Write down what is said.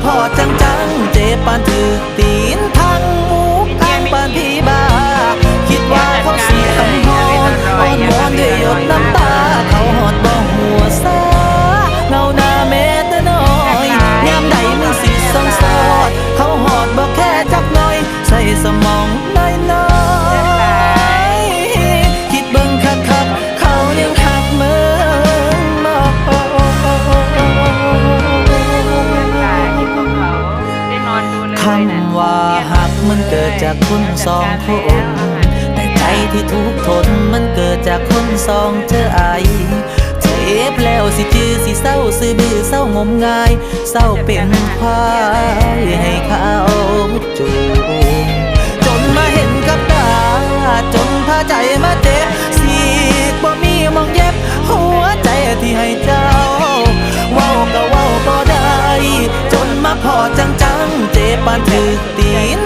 พอจังจังเจ็บปานถือตีนทั้งมุกทั้งปานพี่บ้าคิดว่าเขาเสียคำฮอนอ่อนวอนด้วยหยดน้ำตาเขาหอดบ่หัวซาเงาหน้าแม้แต่น้อยยามใดมึงสิสงสอดเขาหอดบ่แค่จักหน่อยใส่สมองน้อยคิดเบิ่งคักๆเขายังหักมึงคำว่าหักมันเกิดจากคนสองคนแต่ใจที่ทุกข์ทนมันเกิดจากคนสองเจอไอเจ็บแล้วสิจือสิเศร้าซื่อบื้อเศร้างมงายเศร้าเป็นควายให้เขาจูงจนมาเห็นกับตาจนพาใจมาเจ็บสีกบ่มีมองเย็บหัวใจที่ให้เจ้าเว้าก็เว้าบ่ได้จนมาพอจังเจ็บปานถือตีน